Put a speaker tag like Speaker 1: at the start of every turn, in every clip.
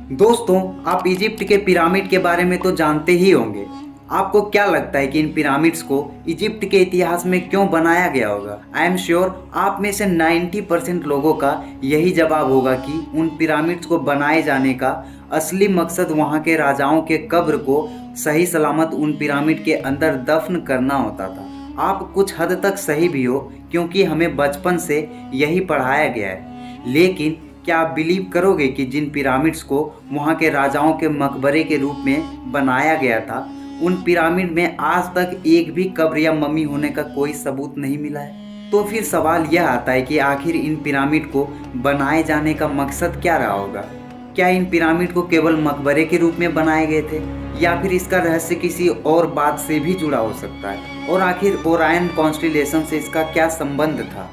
Speaker 1: दोस्तों, आप इजिप्ट के पिरामिड के बारे में तो जानते ही होंगे। आपको क्या लगता है कि इन पिरामिड्स को इजिप्ट के इतिहास में क्यों बनाया गया होगा? आई एम श्योर आप में से 90% लोगों का यही जवाब होगा कि उन पिरामिड्स को बनाए जाने का असली मकसद वहाँ के राजाओं के कब्र को सही सलामत उन पिरामिड के अंदर दफन करना होता था। आप कुछ हद तक सही भी हो, क्योंकि हमें बचपन से यही पढ़ाया गया है। लेकिन क्या आप बिलीव करोगे कि जिन पिरामिड्स को वहाँ के राजाओं के मकबरे के रूप में बनाया गया था, उन पिरामिड में आज तक एक भी कब्र या मम्मी होने का कोई सबूत नहीं मिला है? तो फिर सवाल यह आता है कि आखिर इन पिरामिड को बनाए जाने का मकसद क्या रहा होगा? क्या इन पिरामिड को केवल मकबरे के रूप में बनाए गए थे, या फिर इसका रहस्य किसी और बात से भी जुड़ा हो सकता है? और आखिर ओरायन कॉन्स्टेलेशन से इसका क्या संबंध था?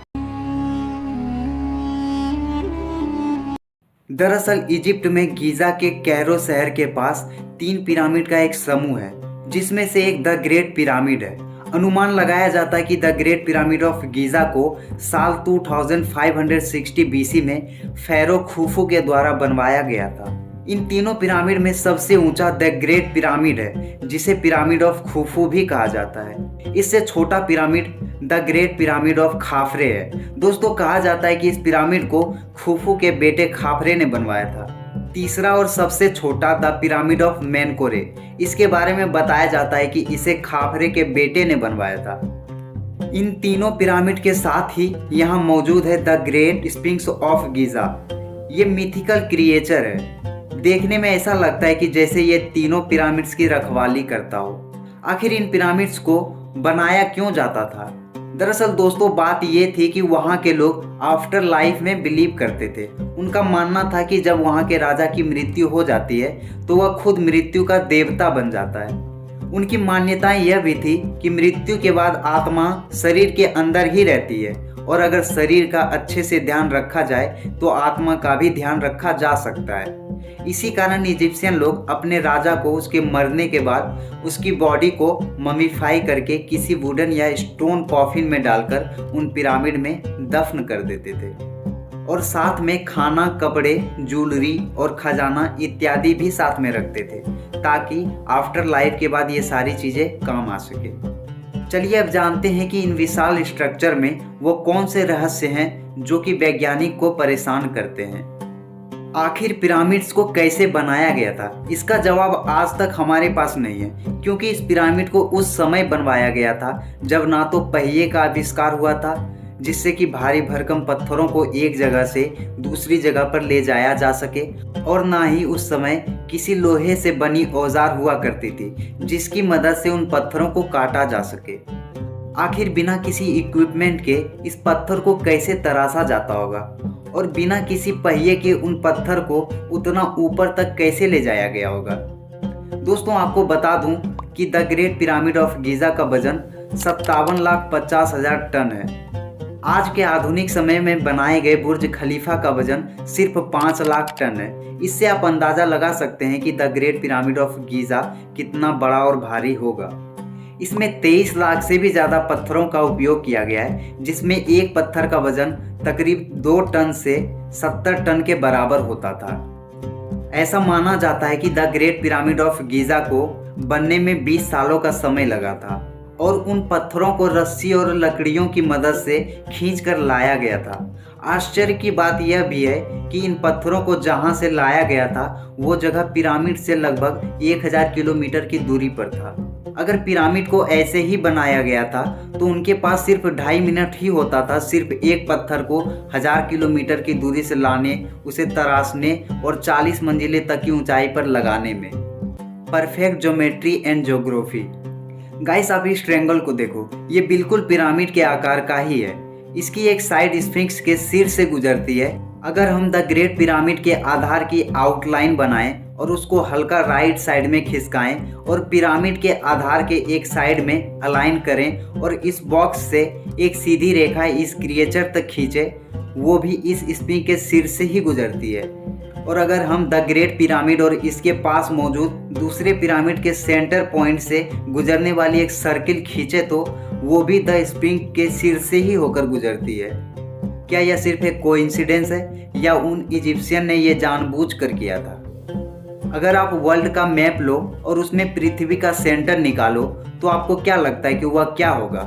Speaker 1: दरअसल इजिप्ट में गीज़ा के कैरो शहर के पास 3 पिरामिड का एक समूह है, जिसमें से एक द ग्रेट पिरामिड है। अनुमान लगाया जाता है कि the great pyramid of Giza को साल 2560 बीसी में फेरो खुफू के द्वारा बनवाया गया था। इन तीनों पिरामिड में सबसे ऊंचा द ग्रेट पिरामिड है, जिसे पिरामिड ऑफ खुफू भी कहा जाता है। इससे छोटा pyramid the great pyramid of खाफरे है। दोस्तों, कहा जाता है कि इस पिरामिड को खुफू के बेटे खाफरे ने बनवाया था। तीसरा और सबसे छोटा द पिरामिड ऑफ मेनकोरे, इसके बारे में बताया जाता है कि इसे खाफरे के बेटे ने बनवाया था। इन तीनों पिरामिड के साथ ही यहाँ मौजूद है the great sphinx of Giza. ये मिथिकल क्रिएचर है। देखने में ऐसा लगता है कि जैसे ये तीनों पिरामिड्स की रखवाली करता हो। आखिर इन पिरामिड्स को बनाया क्यों जाता था? दरअसल दोस्तों, बात ये थी कि वहाँ के लोग आफ्टर लाइफ में बिलीव करते थे। उनका मानना था कि जब वहाँ के राजा की मृत्यु हो जाती है तो वह खुद मृत्यु का देवता बन जाता है। उनकी मान्यताएं यह भी थी कि मृत्यु के बाद आत्मा शरीर के अंदर ही रहती है, और अगर शरीर का अच्छे से ध्यान रखा जाए तो आत्मा का भी ध्यान रखा जा सकता है। इसी कारण इजिप्शियन लोग अपने राजा को उसके मरने के बाद उसकी बॉडी को ममीफाई करके किसी वुडन या स्टोन कॉफिन में डालकर उन पिरामिड में दफन कर देते थे, और साथ में खाना, कपड़े, ज्वेलरी और खजाना इत्यादि भी साथ में रखते थे, ताकि आफ्टर लाइफ के बाद ये सारी चीज़ें काम आ सके। चलिए अब जानते हैं कि इन विशाल स्ट्रक्चर में वो कौन से रहस्य हैं जो कि वैज्ञानिक को परेशान करते हैं। आखिर पिरामिड्स को कैसे बनाया गया था, इसका जवाब आज तक हमारे पास नहीं है, क्योंकि इस पिरामिड को उस समय बनवाया गया था जब ना तो पहिए का आविष्कार हुआ था, जिससे कि भारी भरकम पत्थरों को एक जगह से दूसरी जगह पर ले जाया जा सके, और ना ही उस समय किसी लोहे से बनी औजार हुआ करती थी जिसकी मदद से उन पत्थरों को काटा जा सके। आखिर बिना किसी इक्विपमेंट के इस पत्थर को कैसे तराशा जाता होगा, और बिना किसी पहिए के उन पत्थर को उतना ऊपर तक कैसे ले जाया गया होगा? दोस्तों, आपको बता दूं कि the great pyramid of Giza का वजन 57,50,000 टन है। आज के आधुनिक समय में बनाए गए बुर्ज खलीफा का वजन सिर्फ 5 लाख टन है। इससे आप अंदाज़ा लगा सकते हैं कि the great pyramid of Giza कितना बड़ा और भारी होगा। इसमें 23 लाख से भी ज़्यादा पत्थरों का उपयोग किया गया है, जिसमें एक पत्थर का वजन तकरीब 2 टन से 70 टन के बराबर होता था। ऐसा माना जाता है कि the great pyramid of Giza को बनने में 20 सालों का समय लगा था, और उन पत्थरों को रस्सी और लकड़ियों की मदद से खींचकर लाया गया था। आश्चर्य की बात यह भी है कि इन पत्थरों को जहां से लाया गया था वो जगह पिरामिड से लगभग 1000 किलोमीटर की दूरी पर था। अगर पिरामिड को ऐसे ही बनाया गया था तो उनके पास सिर्फ 2.5 मिनट ही होता था, सिर्फ एक पत्थर को 1000 किलोमीटर की दूरी से लाने, उसे तराशने और 40 मंजिलें तक की ऊंचाई पर लगाने में। Perfect geometry and geography. Guys, आप इस ट्रायंगल को देखो, ये बिल्कुल पिरामिड के आकार का ही है। इसकी एक साइड स्फिंक्स के सिर से गुजरती है। अगर हम द ग्रेट पिरामिड के आधार की आउटलाइन बनाएं और उसको हल्का राइट साइड में खिसकाएं और पिरामिड के आधार के एक साइड में अलाइन करें और इस बॉक्स से एक सीधी रेखा इस क्रिएचर तक खींचे, वो भी इस स्फिंक्स के सिर से ही गुजरती है। और अगर हम द ग्रेट पिरामिड और इसके पास मौजूद दूसरे पिरामिड के सेंटर पॉइंट से गुजरने वाली एक सर्किल खींचे तो वो भी द स्फिंक्स के सिर से ही होकर गुजरती है। क्या यह सिर्फ एक कोइंसिडेंस है या उन इजिप्शियन ने यह जानबूझकर किया था? अगर आप वर्ल्ड का मैप लो और उसमें पृथ्वी का सेंटर निकालो तो आपको क्या लगता है कि वह क्या होगा?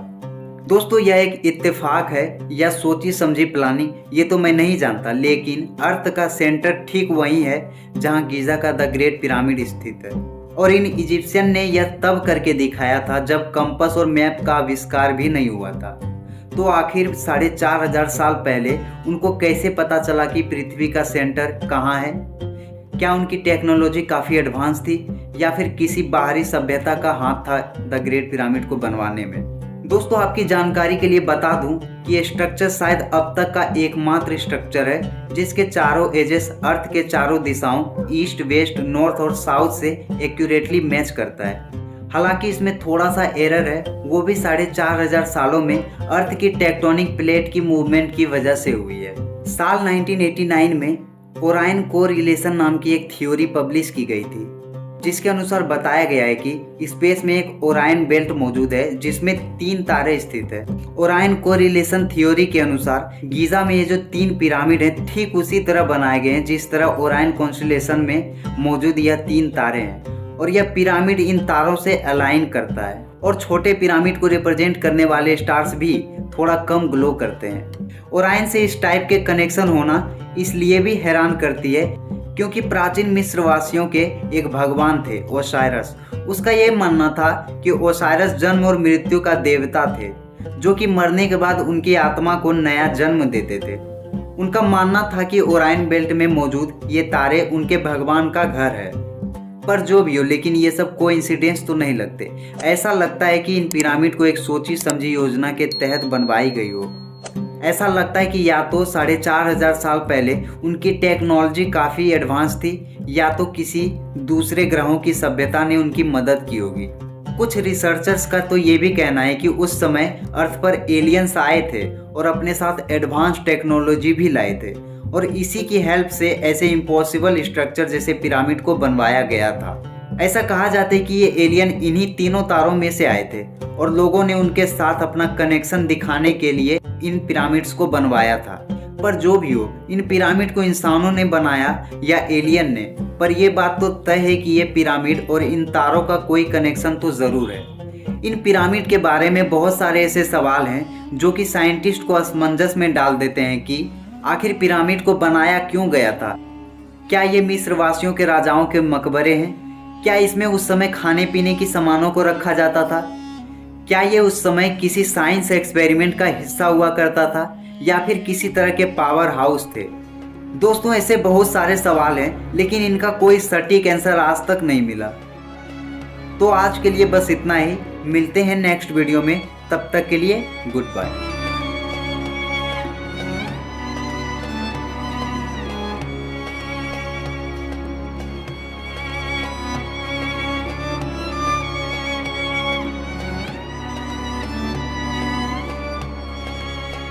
Speaker 1: दोस्तों, यह एक इत्तेफाक है या सोची समझी प्लानिंग, ये तो मैं नहीं जानता, लेकिन अर्थ का सेंटर ठीक वही है जहां गीजा का द ग्रेट पिरामिड स्थित है। और इन इजिप्शियन ने यह तब करके दिखाया था जब कंपास और मैप का आविष्कार भी नहीं हुआ था। तो आखिर 4500 साल पहले उनको कैसे पता चला कि पृथ्वी का सेंटर कहाँ है? क्या उनकी टेक्नोलॉजी काफ़ी एडवांस थी या फिर किसी बाहरी सभ्यता का हाथ था द ग्रेट पिरामिड को बनवाने में? दोस्तों, आपकी जानकारी के लिए बता दूं कि ये स्ट्रक्चर शायद अब तक का एकमात्र स्ट्रक्चर है जिसके चारों एजेस अर्थ के चारों दिशाओं ईस्ट, वेस्ट, नॉर्थ और साउथ से एक्यूरेटली मैच करता है। हालांकि इसमें थोड़ा सा एरर है, वो भी 4500 सालों में अर्थ की टेक्टोनिक प्लेट की मूवमेंट की वजह से हुई है। साल 1989 में ओरायन कोरिलेशन नाम की एक थ्योरी पब्लिश की गई थी, जिसके अनुसार बताया गया है कि स्पेस में एक ओरायन बेल्ट मौजूद है जिसमें 3 तारे स्थित है। ओरायन कोरिलेशन थ्योरी के अनुसार गीजा में ये जो 3 पिरामिड हैं ठीक उसी तरह बनाए गए हैं जिस तरह ओरायन कॉन्स्टेलेशन में मौजूद यह 3 तारे हैं, और यह पिरामिड इन तारों से अलाइन करता है। और छोटे पिरामिड को रिप्रेजेंट करने वाले स्टार्स भी थोड़ा कम ग्लो करते हैं। ओरायन से इस टाइप के कनेक्शन होना इसलिए भी हैरान करती है क्योंकि प्राचीन मिस्रवासियों के एक भगवान थे ओसाइरस। उसका ये मानना था कि ओसाइरस जन्म और मृत्यु का देवता थे, जो कि मरने के बाद उनकी आत्मा को नया जन्म देते थे। उनका मानना था कि ओरायन बेल्ट में मौजूद ये तारे उनके भगवान का घर है। पर जो भी हो, लेकिन ये सब कोइंसिडेंस तो नहीं लगते। ऐसा लगता है कि इन पिरामिड को एक सोची समझी योजना के तहत बनवाई गई हो। ऐसा लगता है कि या तो 4500 साल पहले उनकी टेक्नोलॉजी काफ़ी एडवांस थी या तो किसी दूसरे ग्रहों की सभ्यता ने उनकी मदद की होगी। कुछ रिसर्चर्स का तो ये भी कहना है कि उस समय अर्थ पर एलियंस आए थे और अपने साथ एडवांस टेक्नोलॉजी भी लाए थे, और इसी की हेल्प से ऐसे इम्पॉसिबल स्ट्रक्चर जैसे पिरामिड को बनवाया गया था। ऐसा कहा जाता है कि ये एलियन इन्हीं तीनों तारों में से आए थे और लोगों ने उनके साथ अपना कनेक्शन दिखाने के लिए इन पिरामिड्स को बनवाया था। पर जो भी हो, इन पिरामिड को इंसानों ने बनाया या एलियन ने, पर यह बात तो तय है कि ये पिरामिड और इन तारों का कोई कनेक्शन तो जरूर है। इन पिरामिड के बारे में बहुत सारे ऐसे सवाल हैं जो कि साइंटिस्ट को असमंजस में डाल देते हैं कि आखिर पिरामिड को बनाया क्यों गया था। क्या ये मिस्रवासियों के राजाओं के मकबरे हैं? क्या इसमें उस समय खाने पीने की सामानों को रखा जाता था? क्या ये उस समय किसी साइंस एक्सपेरिमेंट का हिस्सा हुआ करता था या फिर किसी तरह के पावर हाउस थे? दोस्तों, ऐसे बहुत सारे सवाल हैं, लेकिन इनका कोई सटीक आंसर आज तक नहीं मिला। तो आज के लिए बस इतना ही। मिलते हैं नेक्स्ट वीडियो में, तब तक के लिए गुड बाय।